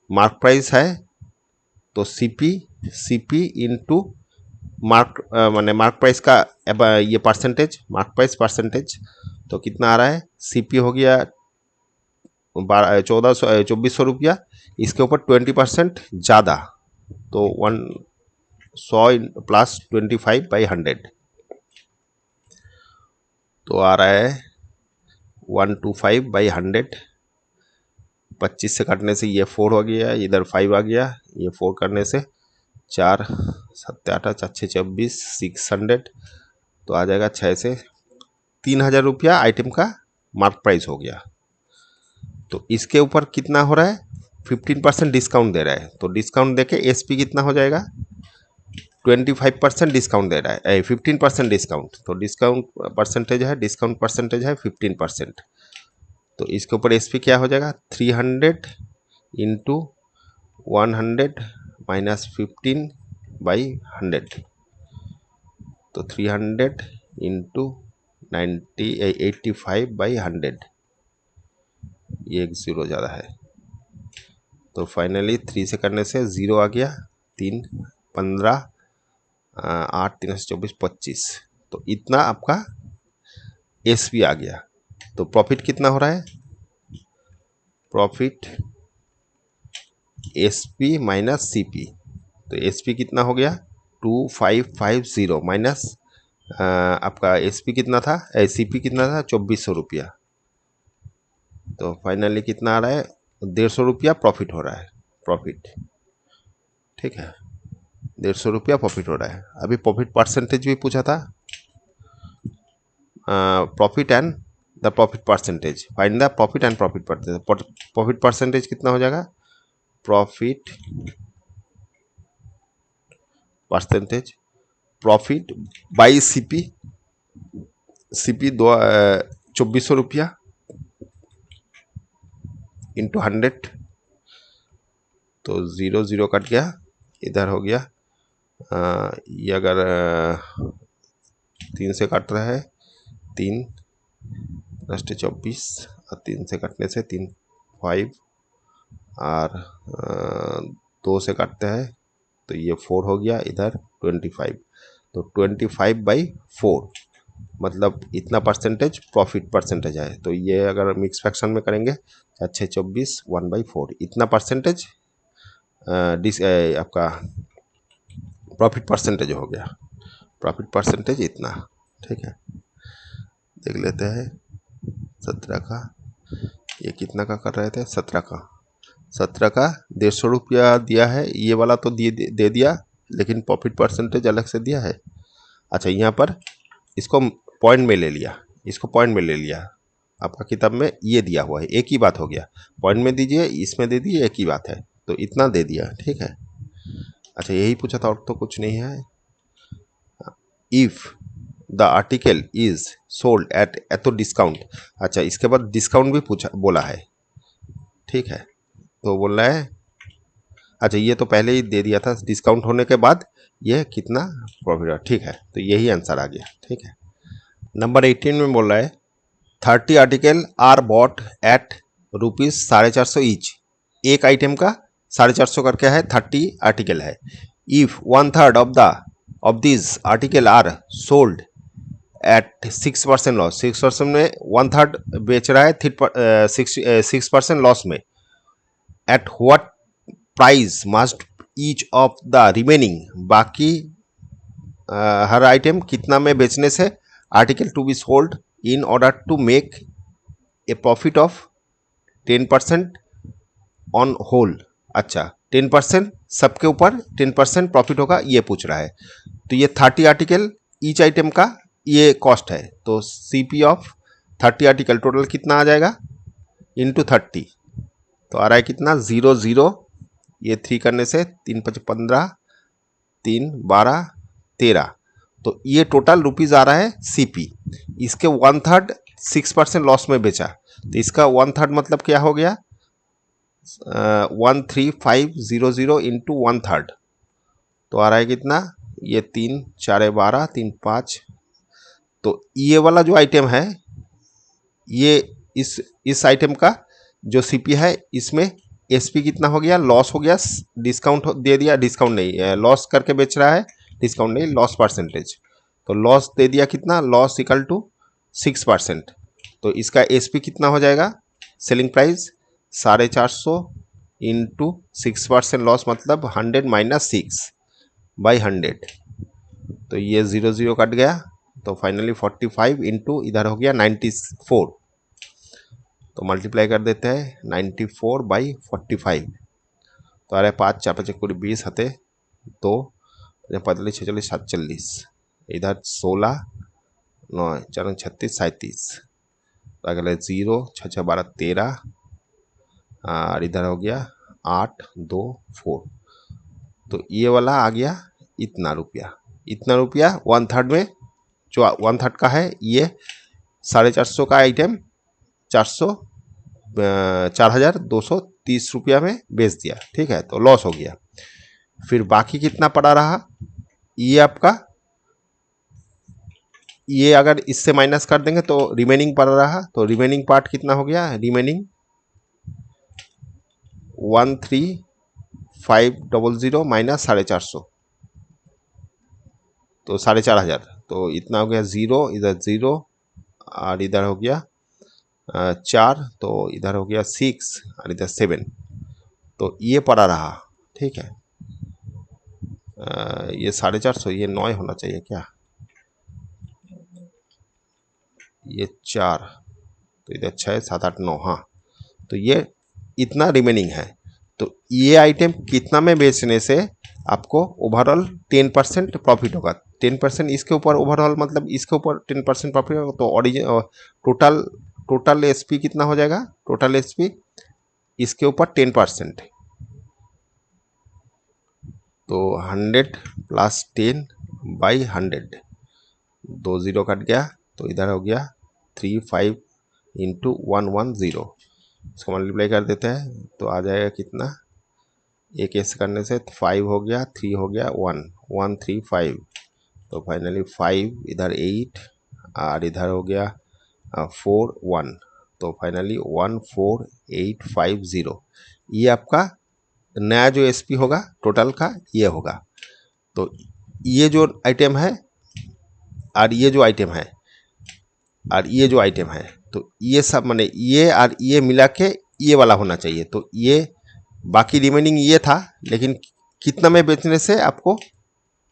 मार्क प्राइस है तो सीपी इंटू मार्क माने मार्क प्राइस का ये परसेंटेज, मार्क प्राइस परसेंटेज, तो कितना आ रहा है, सीपी हो गया 2400 रुपया, इसके ऊपर 20% ज़्यादा, तो 100 प्लस 25/100, तो आ रहा है 125/100, 25 से काटने से ये 4 हो गया, इधर 5 आ गया, ये 4 करने से 4 7 8 4 24 600, तो आ जाएगा 6 से 3000 रुपया आइटम का मार्क प्राइस हो गया। तो इसके ऊपर कितना हो रहा है, 15% डिस्काउंट दे रहा है, तो डिस्काउंट देके एसपी कितना हो जाएगा, 25% डिस्काउंट दे रहा है, 15% डिस्काउंट, तो डिस्काउंट परसेंटेज है 15%। तो इसके ऊपर एस पी क्या हो जाएगा, 300 इंटू 100 माइनस 15/100, तो 300 इंटू 85/100, ये एक ज़ीरो ज़्यादा है। तो फाइनली 3 से करने से 0 आ गया, 3 15 8 3 24 25, तो इतना आपका एस पी आ गया। तो प्रॉफिट कितना हो रहा है, profit S P minus C P, तो एस पी कितना हो गया 2550 माइनस आपका एस पी कितना था, सी पी कितना था 2400 रुपया, तो फाइनली कितना आ रहा है 150 रुपया प्रॉफिट हो रहा है, प्रॉफिट, ठीक है 150 रुपया प्रॉफिट हो रहा है। अभी प्रॉफिट परसेंटेज भी पूछा था, profit and the profit percentage, find the profit and profit percentage. Profit percentage कितना हो जाएगा, profit percentage, profit by CP, CP 2400 रुपया इंटू 100, तो 0 0 कट गया, इधर हो गया ये अगर 3 से कट रहा है 3 + 24 और 3 से कटने से 3 5 और 2 से काटते हैं तो ये 4 हो गया, इधर 25, तो 25/4 मतलब इतना परसेंटेज प्रॉफिट परसेंटेज है। तो ये अगर मिक्स फ्रैक्शन में करेंगे 6 24 1/4, इतना परसेंटेज आपका प्रॉफिट परसेंटेज हो गया, प्रॉफिट परसेंटेज इतना, ठीक है। देख लेते हैं 17 का, ये कितना का कर रहे थे, 17 का 150 रुपया दिया है, ये वाला तो दे दिया, लेकिन प्रॉफिट परसेंटेज अलग से दिया है। अच्छा यहाँ पर इसको पॉइंट में ले लिया, इसको पॉइंट में ले लिया, आपका किताब में ये दिया हुआ है, एक ही बात हो गया, पॉइंट में दीजिए इसमें दे दीजिए, एक ही बात है, तो इतना दे दिया, ठीक है। अच्छा यही पूछा था और तो कुछ नहीं है। If the article is sold at एतो डिस्काउंट, अच्छा इसके बाद डिस्काउंट भी पूछा बोला है, ठीक है, तो बोल रहा है, अच्छा ये तो पहले ही दे दिया था, डिस्काउंट होने के बाद ये कितना प्रॉफिट, ठीक है, तो यही आंसर आ गया, ठीक है। नंबर 18 में बोल रहा है 30 article are bought at ₹450 each, एक आइटम का 450 करके है, 30 आर्टिकल है। If 1/3 of this article are sold at 6% loss, 6% में 1/3 बेच रहा है, 6% लॉस में, at what price must each of the remaining, बाकी हर आइटम कितना में बेचने से article to be sold in order to make a profit of 10% on whole, अच्छा 10% सबके ऊपर 10% प्रॉफिट होगा, ये पूछ रहा है। तो ये 30 आर्टिकल ईच आइटम का ये कॉस्ट है, तो सीपी ऑफ 30 आर्टिकल टोटल कितना आ जाएगा इंटू 30, तो आ रहा है कितना 0 0, ये 3 करने से 3 5 15 3 12 13, तो ये टोटल रुपीज आ रहा है सीपी। इसके 1/3 6% लॉस में बेचा, तो इसका 1/3 मतलब क्या हो गया 13500 इंटू 1/3, तो आ रहा है कितना, ये 3 4 12 3 5, तो ये वाला जो आइटम है ये इस आइटम का जो सीपी है इसमें एसपी कितना हो गया, लॉस हो गया, डिस्काउंट दे दिया, डिस्काउंट नहीं लॉस करके बेच रहा है, डिस्काउंट नहीं लॉस परसेंटेज, तो लॉस दे दिया कितना, लॉस इक्वल टू 6%, तो इसका एसपी कितना हो जाएगा, सेलिंग प्राइस 450 इंटू 6% लॉस मतलब 100 माइनस 6/100, तो ये 0 0 कट गया, तो फाइनली 45 इंटू इधर हो गया 94, तो मल्टीप्लाई कर देते हैं 94/45, तो आ रहा है 5 4 5 20 हते 2 45 46 47, इधर 16 9 4 36 37, तो अगले 0 6 6 12 13, और इधर हो गया 8 2 4, तो ये वाला आ गया इतना रुपया 1/3 में, जो 1/3 का है ये 450 का आइटम 4,230 रुपया में बेच दिया, ठीक है, तो लॉस हो गया। फिर बाकी कितना पड़ा रहा, ये आपका, ये अगर इससे माइनस कर देंगे तो रिमेनिंग पड़ रहा, तो रिमेनिंग पार्ट कितना हो गया, रिमेनिंग 13,500 माइनस 450, तो 4,500, तो इतना हो गया 0, इधर 0 और इधर हो गया 4, तो इधर हो गया 6 और इधर 7, तो ये पड़ा रहा, ठीक है। ये 450, ये 9 होना चाहिए क्या, ये 4, तो इधर 6 7 8 9, हाँ, तो ये इतना रिमेनिंग है। तो ये आइटम कितना में बेचने से आपको ओवरऑल 10% प्रॉफिट होगा, 10% इसके ऊपर ओवरऑल, मतलब इसके ऊपर 10% प्रॉफिट होगा, तो ओरिजिनल टोटल एसपी कितना हो जाएगा, टोटल एसपी इसके ऊपर 10%, तो 100 प्लस 10 बाई 100, 2 0 कट गया, तो इधर हो गया 35 इंटू 110, इसको मल्टीप्लाई कर देते हैं तो आ जाएगा कितना, एक ऐसे करने से 5 हो गया, 3 हो गया 1 135, तो फाइनली 5 इधर 8 और इधर हो गया 4 1, तो फाइनली 14850, ये आपका नया जो एसपी होगा टोटल का ये होगा। तो ये जो आइटम है और ये जो आइटम है और ये जो आइटम है, तो ये सब माने ये और ये मिला के ये वाला होना चाहिए, तो ये बाकी रिमेनिंग ये था, लेकिन कितना में बेचने से आपको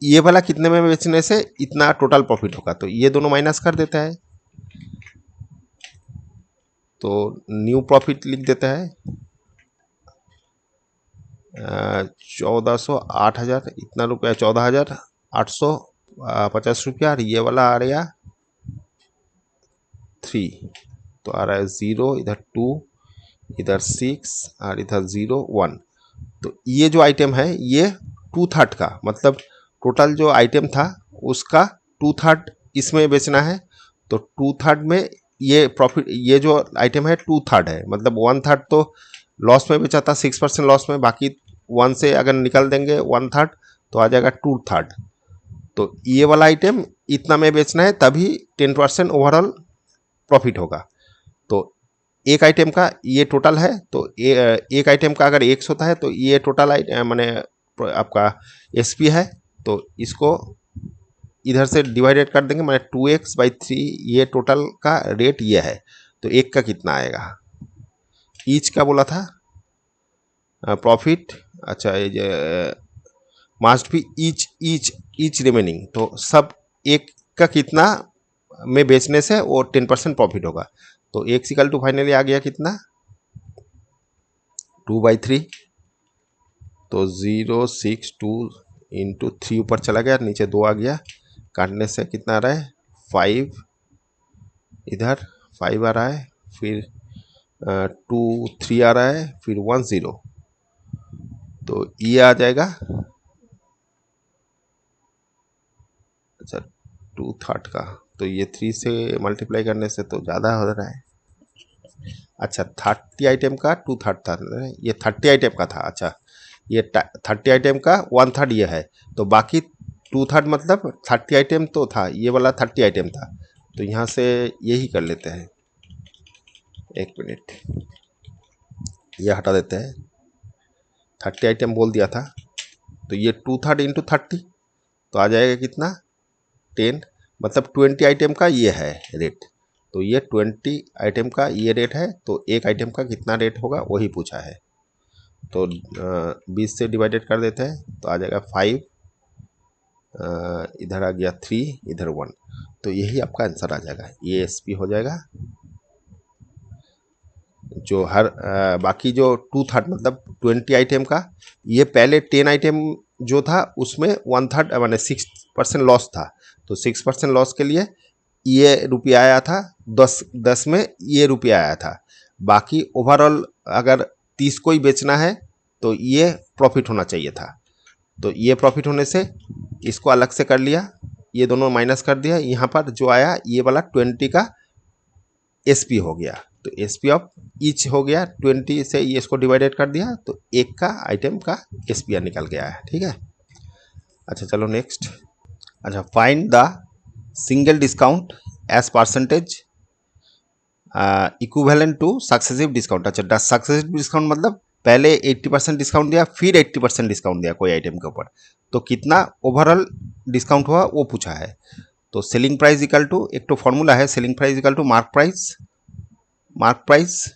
ये वाला कितने में बेचने से इतना टोटल प्रॉफिट होगा, तो ये दोनों माइनस कर देता है, तो न्यू प्रॉफिट लिख देता है 1400 8,000 इतना रुपया, 14,850 रुपया, और ये वाला आ रहा 3, तो आ रहा है 0, इधर 2, इधर 6 और इधर 0 1, तो ये जो आइटम है ये 2/3 का, मतलब टोटल जो आइटम था उसका 2/3 इसमें बेचना है, तो 2/3 में ये प्रॉफिट, ये जो आइटम है 2/3 है, मतलब 1/3 तो लॉस में बेचा था, 6% लॉस में, बाकी 1 से अगर निकल देंगे 1/3 तो आ जाएगा 2/3, तो ये वाला आइटम इतना में बेचना है, तभी 10% ओवरऑल प्रॉफिट होगा। तो एक आइटम का ये टोटल है, तो एक आइटम का अगर 100 होता है तो ये टोटल माने आपका एसपी है, तो इसको इधर से डिवाइडेड कर देंगे, माने 2x/3, ये टोटल का रेट ये है, तो एक का कितना आएगा, ईच का बोला था प्रॉफिट, अच्छा ये मस्ट बी ईच रिमेनिंग, तो सब एक का कितना में बेचने से वो 10% प्रॉफिट होगा, तो x इक्वल टू फाइनली आ गया कितना 2/3, तो 062 इंटू 3 ऊपर चला गया, नीचे 2 आ गया, काटने से कितना आ रहा है 5, इधर 5 आ रहा है, फिर 2 3 आ रहा है, फिर 1 0, तो ये आ जाएगा, अच्छा 2/3 का, तो ये 3 से मल्टीप्लाई करने से तो ज़्यादा हो रहा है, अच्छा 30 आइटम का 2/3 था, ये 30 आइटम का था, अच्छा ये 30 आइटम का 1/3 ये है, तो बाकी 2/3 मतलब 30 आइटम तो था, ये वाला 30 आइटम था, तो यहाँ से यही कर लेते हैं, एक मिनट ये हटा देते हैं, 30 आइटम बोल दिया था, तो ये 2/3 इंटू 30, तो आ जाएगा कितना 10, मतलब 20 आइटम का ये है रेट, तो ये 20 आइटम का ये रेट है, तो एक आइटम का कितना रेट होगा वही पूछा है, तो 20 से डिवाइडेड कर देते हैं, तो आ जाएगा 5, इधर आ गया 3, इधर 1, तो यही आपका आंसर आ जाएगा, ये एसपी हो जाएगा, जो हर बाकी जो 2/3 मतलब 20 आइटम का, ये पहले 10 आइटम जो था उसमें 1/3 माने 6% लॉस था, तो 6% लॉस के लिए ये रुपया आया था, 10 में ये रुपया आया था, बाकी ओवरऑल अगर 30 को ही बेचना है तो ये प्रॉफिट होना चाहिए था, तो ये प्रॉफिट होने से इसको अलग से कर लिया, ये दोनों माइनस कर दिया, यहाँ पर जो आया ये वाला 20 का एसपी हो गया। तो एसपी ऑफ ईच हो गया 20 से, ये इसको डिवाइडेड कर दिया तो एक का आइटम का एसपीआर निकल गया है। ठीक है, अच्छा चलो नेक्स्ट। अच्छा, find the single discount as percentage equivalent to successive discount. अच्छा, सक्सेसिव डिस्काउंट मतलब पहले 80% डिस्काउंट दिया, फिर 80% डिस्काउंट दिया कोई आइटम के ऊपर, तो कितना ओवरऑल डिस्काउंट हुआ वो पूछा है। तो सेलिंग प्राइस इक्वल टू, एक तो फॉर्मूला है, selling price equal to mark price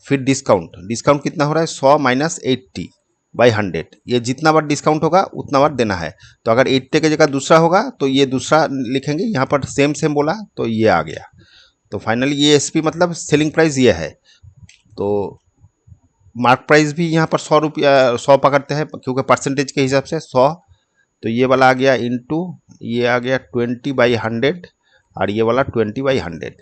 फिर डिस्काउंट। डिस्काउंट कितना हो रहा है 100 माइनस 80 बाई 100। ये जितना बार डिस्काउंट होगा उतना बार देना है। तो अगर 80 की जगह दूसरा होगा तो ये दूसरा लिखेंगे, यहाँ पर सेम सेम बोला तो ये आ गया। तो फाइनली ये एसपी मतलब सेलिंग प्राइस ये है। तो मार्क प्राइस भी यहाँ पर 100 रुपया 100 पकड़ते हैं क्योंकि परसेंटेज के हिसाब से 100। तो ये वाला आ गया इंटू, ये आ गया 20/100 और ये वाला 20/100।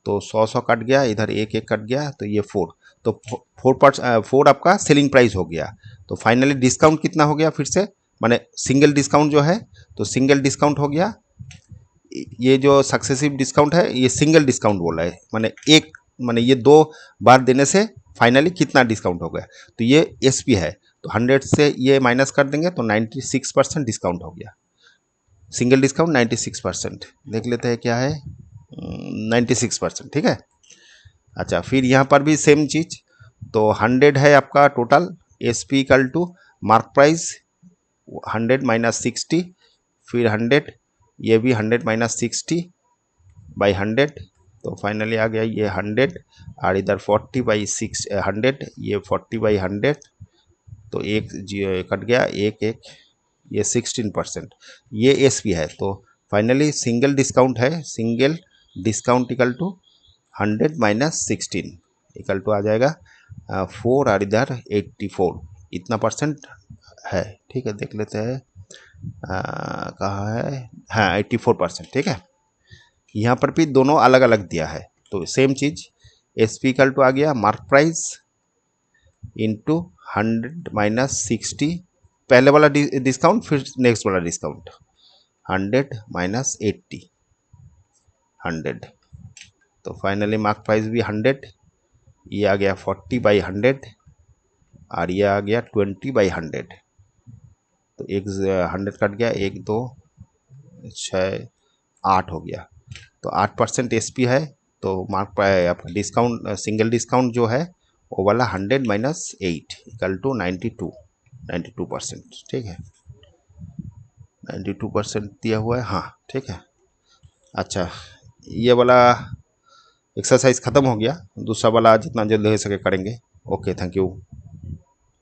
तो 100 कट गया, इधर एक एक कट गया, तो ये 4। तो 4 आपका सेलिंग प्राइस हो गया। तो फाइनली डिस्काउंट कितना हो गया फिर से, माने सिंगल डिस्काउंट जो है, तो सिंगल डिस्काउंट हो गया। ये जो सक्सेसिव डिस्काउंट है ये सिंगल डिस्काउंट बोला है, माने ये 2 बार देने से फाइनली कितना डिस्काउंट हो गया। तो ये एसपी है, तो 100 से ये माइनस कर देंगे तो 96% डिस्काउंट हो गया। सिंगल डिस्काउंट 96%, देख लेते हैं क्या है, 96%। ठीक है, अच्छा फिर यहाँ पर भी सेम चीज़। तो 100 है आपका total, S P equal to mark price 100 minus 60, फिर 100, ये भी 100 माइनस 60 बाई 100। तो फाइनली आ गया ये 100 और इधर 40/100, ये 40/100। तो एक कट गया, एक एक, ये 16%, ये एस पी है। तो फाइनली सिंगल डिस्काउंट है, single discount equal to 100 minus 16 equal to आ जाएगा 4 और इधर 84, इतना परसेंट है। ठीक है, देख लेते हैं कहाँ है, हाँ 84%। ठीक है, यहाँ पर भी दोनों अलग अलग दिया है। तो सेम चीज़, एस पी इक्वल टू आ गया मार्क प्राइस इंटू 100 माइनस 60, पहले वाला डिस्काउंट फिर नेक्स्ट वाला डिस्काउंट, 100 माइनस 80, 100। तो फाइनली मार्क प्राइस भी 100, ये आ गया 40/100 और ये आ गया 20/100। तो एक 100 कट गया, 1 2 6 8 हो गया। तो 8% एस पी है। तो मार्क आपका डिस्काउंट, सिंगल डिस्काउंट जो है वो वाला 100 माइनस 8 इक्वल टू 92%। ठीक है, 92% दिया हुआ है, हाँ ठीक है। अच्छा, ये वाला एक्सरसाइज ख़त्म हो गया, दूसरा वाला जितना जल्दी हो सके करेंगे। Okay, thank you.